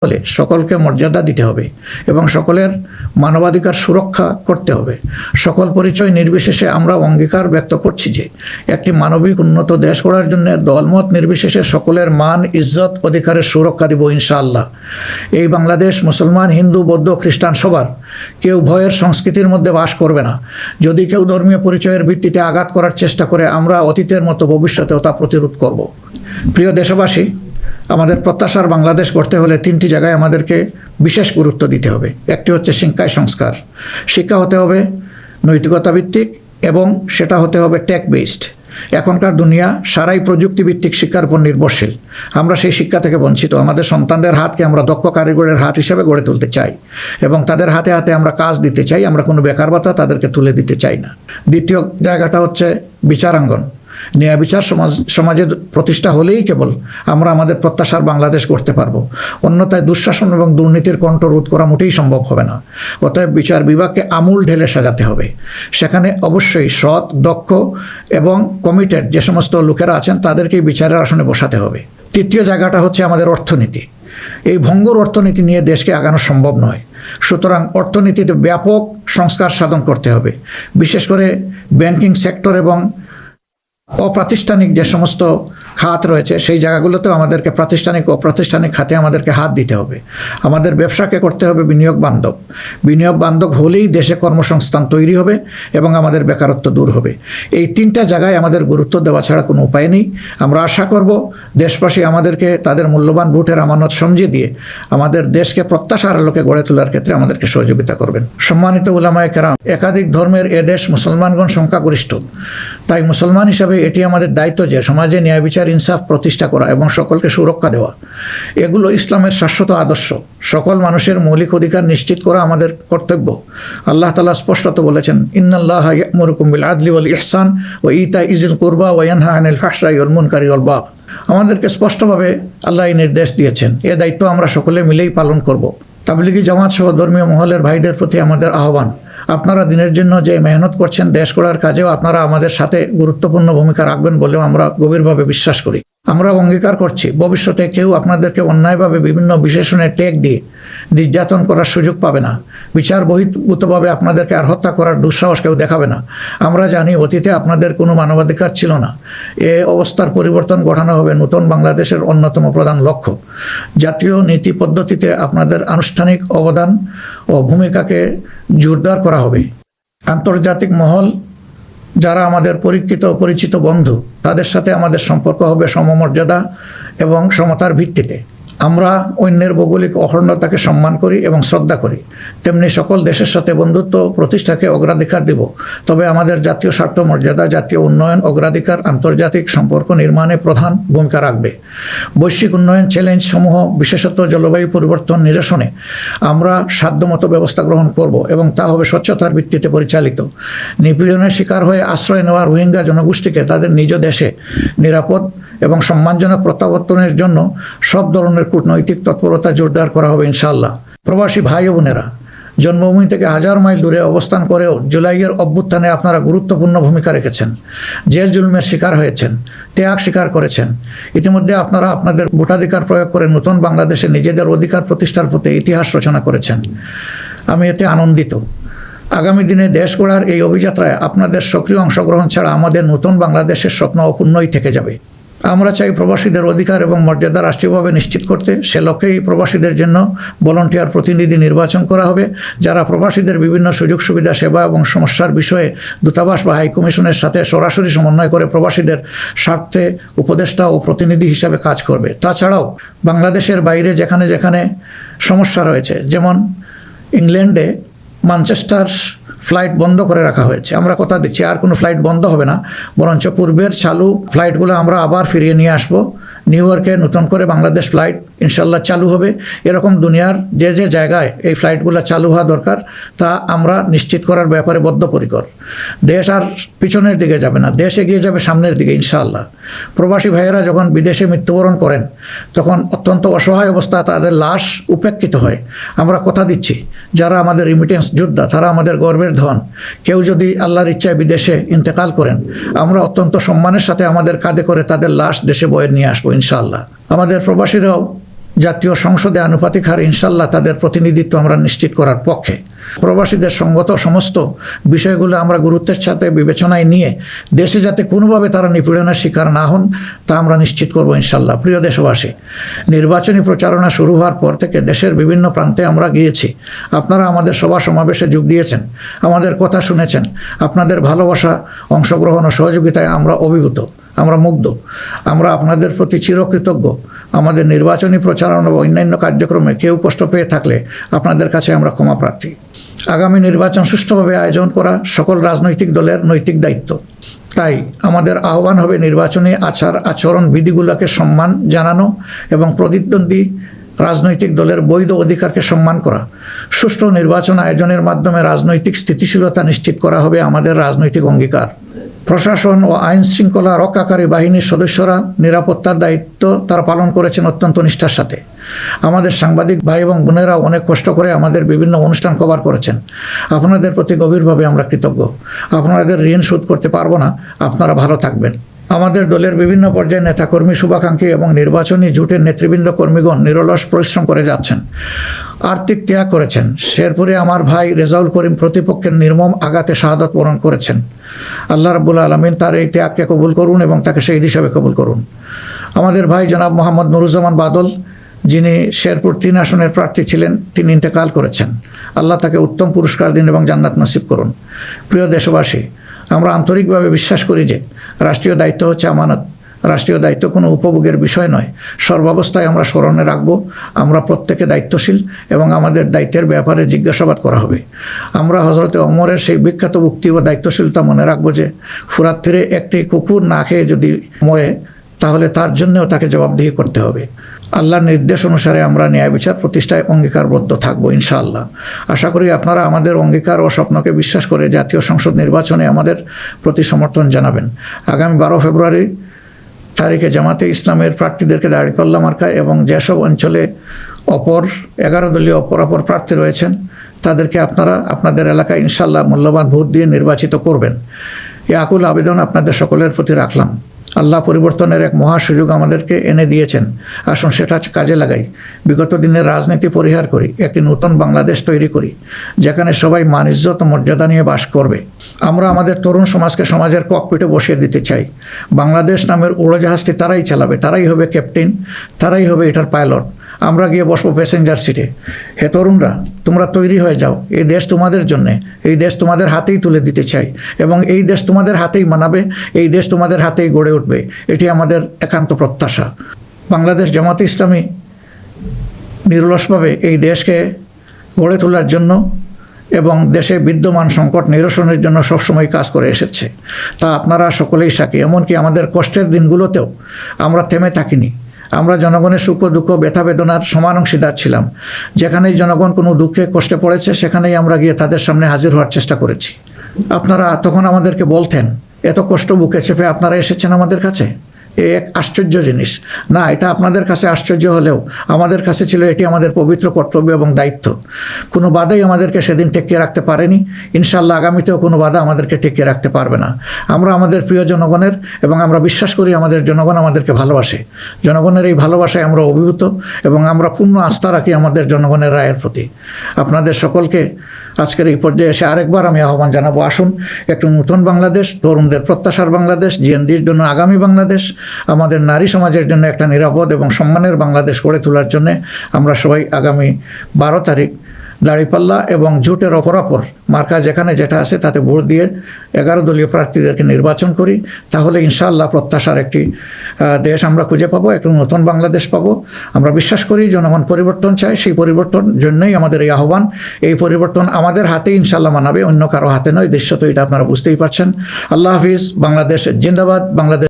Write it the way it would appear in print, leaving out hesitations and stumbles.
বলে সকলকে মর্যাদা দিতে হবে এবং সকলের মানবাধিকার সুরক্ষা করতে হবে। সকল পরিচয় নির্বিশেষে আমরা অঙ্গীকার ব্যক্ত করছি যে একটি মানবিক উন্নত দেশ গড়ার জন্য দলমত নির্বিশেষে সকলের মান, ইজ্জত, অধিকারের সুরক্ষা দিব ইনশাআল্লাহ। এই বাংলাদেশ মুসলমান, হিন্দু, বৌদ্ধ, খ্রিস্টান সবার, কেউ ভয়ের সংস্কৃতির মধ্যে বাস করবে না। যদি কেউ ধর্মীয় পরিচয়ের ভিত্তিতে আঘাত করার চেষ্টা করে, আমরা অতীতের মতো ভবিষ্যতেও তা প্রতিরোধ করব। প্রিয় দেশবাসী, আমাদের প্রত্যাশার বাংলাদেশ গড়তে হলে তিনটি জায়গায় আমাদেরকে বিশেষ গুরুত্ব দিতে হবে। একটি হচ্ছে শিক্ষায় সংস্কার। শিক্ষা হতে হবে নৈতিকতা ভিত্তিক এবং সেটা হতে হবে টেক বেসড। এখনকার দুনিয়া সারাই প্রযুক্তিভিত্তিক শিক্ষার উপর নির্ভরশীল। আমরা সেই শিক্ষা থেকে বঞ্চিত। আমাদের সন্তানদের হাতকে আমরা দক্ষ কারিগরের হাত হিসেবে গড়ে তুলতে চাই এবং তাদের হাতে হাতে আমরা কাজ দিতে চাই। আমরা কোনো বেকার ভাতা তাদেরকে তুলে দিতে চাই না। দ্বিতীয় জায়গাটা হচ্ছে বিচারাঙ্গন। ন্যায় বিচার সমাজের প্রতিষ্ঠা হলেই কেবল আমরা আমাদের প্রত্যাশার বাংলাদেশ গড়তে পারবো। অন্যথায় দুঃশাসন এবং দুর্নীতির কণ্ঠ রোধ করা মোটেই সম্ভব হবে না। অতএব বিচার বিভাগকে আমূল ঢেলে সাজাতে হবে। সেখানে অবশ্যই সৎ, দক্ষ এবং কমিটেড যে সমস্ত লোকেরা আছেন তাদেরকেই বিচারের আসনে বসাতে হবে। তৃতীয় জায়গাটা হচ্ছে আমাদের অর্থনীতি। এই ভঙ্গুর অর্থনীতি নিয়ে দেশকে আগানো সম্ভব নয়। সুতরাং অর্থনীতিতে ব্যাপক সংস্কার সাধন করতে হবে। বিশেষ করে ব্যাংকিং সেক্টর এবং অপ্রাতিষ্ঠানিক যে সমস্ত খাত রয়েছে সেই জায়গাগুলোতেও আমাদেরকে প্রাতিষ্ঠানিক ও অপ্রাতিষ্ঠানিক খাতে আমাদেরকে হাত দিতে হবে। আমাদের ব্যবসাকে করতে হবে বিনিয়োগ বান্ধব। বিনিয়োগ বান্ধব হলেই দেশে কর্মসংস্থান তৈরি হবে এবং আমাদের বেকারত্ব দূর হবে। এই তিনটা জায়গায় আমাদের গুরুত্ব দেওয়া ছাড়া কোনো উপায় নেই। আমরা আশা করব দেশবাসী আমাদেরকে তাদের মূল্যবান ভোটের আমানত সমঝে দিয়ে আমাদের দেশকে প্রত্যাশার আলোকে গড়ে তোলার ক্ষেত্রে আমাদেরকে সহযোগিতা করবেন। সম্মানিত উলামায়ে কেরাম, একাধিক ধর্মের এদেশ মুসলমানগণ সংখ্যাগরিষ্ঠ। তাই মুসলমান হিসাবে এটি আমাদের দায়িত্ব যে সমাজে ন্যায় বিচার, ইনসাফ প্রতিষ্ঠা করা এবং সকলকে সুরক্ষা দেওয়া। এগুলো ইসলামের শাশ্বত আদর্শ। সকল মানুষের মৌলিক অধিকার নিশ্চিত করা আমাদের কর্তব্য। আল্লাহ তাআলা স্পষ্টত বলেছেন, ইন্নাল্লাহা ইয়া'মুরুকুম বিল আদলি ওয়াল ইহসান ওয়া ইতা'i যিল কুরবা ওয়া ইয়ানহা আনিল ফাহশাই ওয়াল মুনকারি ওয়াল বাগয়। আমাদেরকে স্পষ্টভাবে আল্লাহ এই নির্দেশ দিয়েছেন। এ দায়িত্ব আমরা সকলে মিলেই পালন করব। তাবলিগি জামাত সহ ধর্মীয় মহলের ভাইদের প্রতি আমাদের আহ্বান, আপনারা দিনের জন্য যে মেহনত করছেন দেশ গড়ার কাজেও আপনারা আমাদের সাথে গুরুত্বপূর্ণ ভূমিকা রাখবেন বলেও আমরা গভীরভাবে বিশ্বাস করি। আমরা অঙ্গীকার করছি ভবিষ্যতে কেউ আপনাদেরকে অন্যায়ভাবে বিভিন্ন বিশেষণের ট্যাগ দিয়ে নির্যাতন করার সুযোগ পাবে না। বিচার বহির্ভূতভাবে আপনাদেরকে আর হত্যা করার দুঃসাহস কেউ দেখাবে না। আমরা জানি অতীতে আপনাদের কোনো মানবাধিকার ছিল না। এ অবস্থার পরিবর্তন ঘটানো হবে নতুন বাংলাদেশের অন্যতম প্রধান লক্ষ্য। জাতীয় নীতি পদ্ধতিতে আপনাদের আনুষ্ঠানিক অবদান ও ভূমিকাকে জোরদার করা হবে। আন্তর্জাতিক মহল যারা আমাদের পরিচিত বন্ধু, তাদের সাথে আমাদের সম্পর্ক হবে সমমর্যাদা এবং সমতার ভিত্তিতে। আমরা অন্যের ভৌগোলিক অখণ্ডতাকে সম্মান করি এবং শ্রদ্ধা করি, তেমনি সকল দেশের সাথে বন্ধুত্ব প্রতিষ্ঠাকে অগ্রাধিকার দেব। তবে আমাদের জাতীয় স্বার্থ, মর্যাদা, জাতীয় উন্নয়ন, অগ্রাধিকার আন্তর্জাতিক সম্পর্ক নির্মাণে প্রধান ভূমিকা রাখবে। বৈশ্বিক উন্নয়ন চ্যালেঞ্জ সমূহ, বিশেষত জলবায়ু পরিবর্তন নিরসনে আমরা সাধ্যমতো ব্যবস্থা গ্রহণ করব এবং তা হবে স্বচ্ছতার ভিত্তিতে পরিচালিত। নিপীড়নের শিকার হয়ে আশ্রয় নেওয়া রোহিঙ্গা জনগোষ্ঠীকে তাদের নিজ দেশে নিরাপদ এবং সম্মানজনক প্রত্যাবর্তনের জন্য সব ধরনের কূটনৈতিক তৎপরতা জোরদার করা হবে ইনশাআল্লাহ। প্রবাসী ভাই ও বোনেরা, জন্মভূমি থেকে হাজার মাইল দূরে অবস্থান করেও জুলাইয়ের অভ্যুত্থানে আপনারা গুরুত্বপূর্ণ ভূমিকা রেখেছেন। জেল জুলুমের শিকার হয়েছেন, ত্যাগ স্বীকার করেছেন। ইতিমধ্যে আপনারা আপনাদের ভোটাধিকার প্রয়োগ করে নতুন বাংলাদেশে নিজেদের অধিকার প্রতিষ্ঠার পথে ইতিহাস রচনা করেছেন। আমি এতে আনন্দিত। আগামী দিনে দেশ গড়ার এই অভিযাত্রায় আপনাদের সক্রিয় অংশগ্রহণ ছাড়া আমাদের নতুন বাংলাদেশের স্বপ্ন অপূর্ণই থেকে যাবে। আমরা চাই প্রবাসীদের অধিকার এবং মর্যাদা রাষ্ট্রীয়ভাবে নিশ্চিত করতে। সে লক্ষ্যেই প্রবাসীদের জন্য ভলান্টিয়ার প্রতিনিধি নির্বাচন করা হবে, যারা প্রবাসীদের বিভিন্ন সুযোগ সুবিধা, সেবা এবং সমস্যার বিষয়ে দূতাবাস বা হাইকমিশনের সাথে সরাসরি সমন্বয় করে প্রবাসীদের স্বার্থে উপদেষ্টা ও প্রতিনিধি হিসাবে কাজ করবে। তাছাড়াও বাংলাদেশের বাইরে যেখানে যেখানে সমস্যা রয়েছে, যেমন ইংল্যান্ডে ম্যানচেস্টার ফ্লাইট বন্ধ করে রাখা হয়েছে, আমরা কথা দিচ্ছি আর কোনো ফ্লাইট বন্ধ হবে না, বরঞ্চ পূর্বের চালু ফ্লাইটগুলো আমরা আবার ফিরিয়ে নিয়ে আসব। নিউ ইয়র্কে নতুন করে বাংলাদেশ ফ্লাইট ইনশাল্লাহ চালু হবে। এরকম দুনিয়ার যে যে জায়গায় এই ফ্লাইটগুলো চালু হওয়া দরকার তা আমরা নিশ্চিত করার ব্যাপারে বদ্ধপরিকর। দেশ আর পিছনের দিকে যাবে না, দেশ এগিয়ে যাবে সামনের দিকে ইনশাআল্লাহ। প্রবাসী ভাইয়েরা যখন বিদেশে মৃত্যুবরণ করেন তখন অত্যন্ত অসহায় অবস্থা তাদের লাশ উপেক্ষিত হয়। আমরা কথা দিচ্ছি যারা আমাদের রিমিটেন্স যোদ্ধা, তারা আমাদের গর্বের ধন। কেউ যদি আল্লাহর ইচ্ছায় বিদেশে ইন্তেকাল করেন, আমরা অত্যন্ত সম্মানের সাথে আমাদের কাঁধে করে তাদের লাশ দেশে বয়ে নিয়ে আসবো ইনশাআল্লাহ। আমাদের প্রবাসীরাও জাতীয় সংসদে আনুপাতিক হারে ইনশাল্লাহ তাদের প্রতিনিধিত্ব আমরা নিশ্চিত করার পক্ষে। প্রবাসীদের সঙ্গত সমস্ত বিষয়গুলো আমরা গুরুত্বের সাথে বিবেচনায় নিয়ে দেশে যাতে কোনোভাবে তারা নিপীড়নের শিকার না হন তা আমরা নিশ্চিত করব ইনশাল্লাহ। প্রিয় দেশবাসী, নির্বাচনী প্রচারণা শুরু হওয়ার পর থেকে দেশের বিভিন্ন প্রান্তে আমরা গিয়েছি। আপনারা আমাদের সভা সমাবেশে যোগ দিয়েছেন, আমাদের কথা শুনেছেন। আপনাদের ভালোবাসা, অংশগ্রহণ ও সহযোগিতায় আমরা অভিভূত, আমরা মুগ্ধ। আমরা আপনাদের প্রতি চিরকৃতজ্ঞ। আমাদের নির্বাচনী প্রচারণা বা অন্যান্য কার্যক্রমে কেউ কষ্ট পেয়ে থাকলে আপনাদের কাছে আমরা ক্ষমা প্রার্থী। আগামী নির্বাচন সুষ্ঠুভাবে আয়োজন করা সকল রাজনৈতিক দলের নৈতিক দায়িত্ব। তাই আমাদের আহ্বান হবে নির্বাচনী আচরণ বিধিগুলোকে সম্মান জানানো এবং প্রতিদ্বন্দ্বী রাজনৈতিক দলের বৈধ অধিকারকে সম্মান করা। সুষ্ঠু নির্বাচন আয়োজনের মাধ্যমে রাজনৈতিক স্থিতিশীলতা নিশ্চিত করা হবে আমাদের রাজনৈতিক অঙ্গীকার। প্রশাসন ও আইন শৃঙ্খলা রক্ষাকারী বাহিনীর সদস্যরা নিরাপত্তার দায়িত্ব তারা পালন করেছেন অত্যন্ত নিষ্ঠার সাথে। আমাদের সাংবাদিক ভাই এবং বোনেরা অনেক কষ্ট করে আমাদের বিভিন্ন অনুষ্ঠান কভার করেছেন। আপনাদের প্রতি গভীরভাবে আমরা কৃতজ্ঞ। আপনাদের ঋণ শোধ করতে পারবো না। আপনারা ভালো থাকবেন। আমাদের দলের বিভিন্ন পর্যায়ে নেতাকর্মী, শুভাকাঙ্ক্ষী এবং নির্বাচনী জোটের নেতৃবৃন্দ কর্মীগণ নিরলস পরিশ্রম করে যাচ্ছেন, আর্থিক ত্যাগ করেছেন। শেরপুরে আমার ভাই রেজাউল করিম প্রতিপক্ষের নির্মম আঘাতে শাহাদত বরণ করেছেন। আল্লাহ রাব্বুল আলামিন তার এই ত্যাগকে কবুল করুন এবং তাকে শহীদ হিসাবে কবুল করুন। আমাদের ভাই জনাব মোহাম্মদ নুরুজ্জামান বাদল, যিনি শেরপুর 3 আসনের প্রার্থী ছিলেন, তিনি ইন্তেকাল করেছেন। আল্লাহ তাকে উত্তম পুরস্কার দিন এবং জান্নাত নসিব করুন। প্রিয় দেশবাসী, আমরা আন্তরিকভাবে বিশ্বাস করি যে রাষ্ট্রীয় দায়িত্ব হচ্ছে আমানত। রাষ্ট্রীয় দায়িত্ব কোনো উপভোগের বিষয় নয়। সর্বাবস্থায় আমরা স্মরণে রাখব, আমরা প্রত্যেকে দায়িত্বশীল এবং আমাদের দায়িত্বের ব্যাপারে জিজ্ঞাসাবাদ করা হবে। আমরা হযরতে ওমরের সেই বিখ্যাত উক্তি ও দায়িত্বশীলতা মনে রাখব যে ফুরাত তীরে একটি কুকুর না খেয়ে যদি মরে তাহলে তার জন্যও তাকে জবাবদিহি করতে হবে। আল্লাহর নির্দেশ অনুসারে আমরা ন্যায় বিচার প্রতিষ্ঠায় অঙ্গীকারবদ্ধ থাকবো ইনশাআল্লাহ। আশা করি আপনারা আমাদের অঙ্গীকার ও স্বপ্নকে বিশ্বাস করে জাতীয় সংসদ নির্বাচনে আমাদের প্রতি সমর্থন জানাবেন। আগামী 12 ফেব্রুয়ারি তারিখে জামাতে ইসলামের প্রার্থীদেরকে দাঁড়িপাল্লা মার্কায় এবং যেসব অঞ্চলে 11 দলীয় অপর প্রার্থী রয়েছেন তাদেরকে আপনারা আপনাদের এলাকায় ইনশাআল্লাহ মূল্যবান ভোট দিয়ে নির্বাচিত করবেন। এই আকুল আবেদন আপনাদের সকলের প্রতি রাখলাম। আল্লাহ পরিবর্তনের এক মহা সুযোগ আমাদেরকে এনে দিয়েছেন। আসুন সেটা কাজে লাগাই। বিগত দিনের রাজনীতি পরিহার করি, একটি নতুন বাংলাদেশ তৈরি করি যেখানে সবাই মান, ইজ্জত ও মর্যাদা নিয়ে বাস করবে। আমরা আমাদের তরুণ সমাজকে সমাজের ককপিটে বসিয়ে দিতে চাই। বাংলাদেশ নামের উড়োজাহাজটি তারাই চালাবে, তারাই হবে ক্যাপ্টেন, তারাই হবে এটার পাইলট। আমরা গিয়ে বসবো প্যাসেঞ্জার সিটে। হে তরুণরা, তোমরা তৈরি হয়ে যাও। এই দেশ তোমাদের জন্যে, এই দেশ তোমাদের হাতেই তুলে দিতে চাই এবং এই দেশ তোমাদের হাতেই মানাবে, এই দেশ তোমাদের হাতেই গড়ে উঠবে। এটি আমাদের একান্ত প্রত্যাশা। বাংলাদেশ জামাতে ইসলামী নিরলসভাবে এই দেশকে গড়ে তোলার জন্য এবং দেশে বিদ্যমান সংকট নিরসনের জন্য সবসময় কাজ করে এসেছে। তা আপনারা সকলেই সাক্ষী। এমনকি আমাদের কষ্টের দিনগুলোতেও আমরা থেমে থাকিনি। আমরা জনগণের সুখ দুঃখ, ব্যথা বেদনার সমান অংশীদার ছিলাম। যেখানেই জনগণ কোনো দুঃখে কষ্টে পড়েছে সেখানেই আমরা গিয়ে তাদের সামনে হাজির হওয়ার চেষ্টা করেছি। আপনারা তখন আমাদেরকে বলতেন, এত কষ্ট বুকে চেপে আপনারা এসেছেন আমাদের কাছে, এক আশ্চর্য জিনিস। না, এটা আপনাদের কাছে আশ্চর্য হলেও আমাদের কাছে ছিল এটি আমাদের পবিত্র কর্তব্য এবং দায়িত্ব। কোনো বাধাই আমাদেরকে সেদিন টেকিয়ে রাখতে পারেনি। ইনশাআল্লাহ আগামীতেও কোনো বাধা আমাদেরকে টেকিয়ে রাখতে পারবে না। আমরা আমাদের প্রিয় জনগণের এবং আমরা বিশ্বাস করি আমাদের জনগণ আমাদেরকে ভালোবাসে। জনগণের এই ভালোবাসায় আমরা অভিভূত এবং আমরা পূর্ণ আস্থা রাখি আমাদের জনগণের রায়ের প্রতি। আপনাদের সকলকে আজকের এই পর্যায়ে এসে আরেকবার আমি আহ্বান জানাবো, আসুন একটু নতুন বাংলাদেশ, তরুণদের প্রত্যাশার বাংলাদেশ, জিএনডির জন্য আগামী বাংলাদেশ, আমাদের নারী সমাজের জন্য একটা নিরাপদ এবং সম্মানের বাংলাদেশ গড়ে তোলার জন্য আমরা সবাই আগামী 12 তারিখ দাঁড়িপাল্লা এবং জোটের অপরাপর মার্কা যেখানে যেটা আছে তাতে ভোট দিয়ে 11 দলীয় প্রার্থীদেরকে নির্বাচন করি। তাহলে ইনশাআল্লাহ প্রত্যাশার একটি দেশ আমরা খুঁজে পাবো, একটু নতুন বাংলাদেশ পাবো। আমরা বিশ্বাস করি জনগণ পরিবর্তন চায়, সেই পরিবর্তন জন্যই আমাদের এই আহ্বান। এই পরিবর্তন আমাদের হাতেই ইনশাআল্লাহ মানাবে, অন্য কারো হাতে নয়। দৃশ্য তো এটা আপনারা বুঝতেই পারছেন। আল্লাহ হাফিজ। বাংলাদেশ জিন্দাবাদ। বাংলাদেশ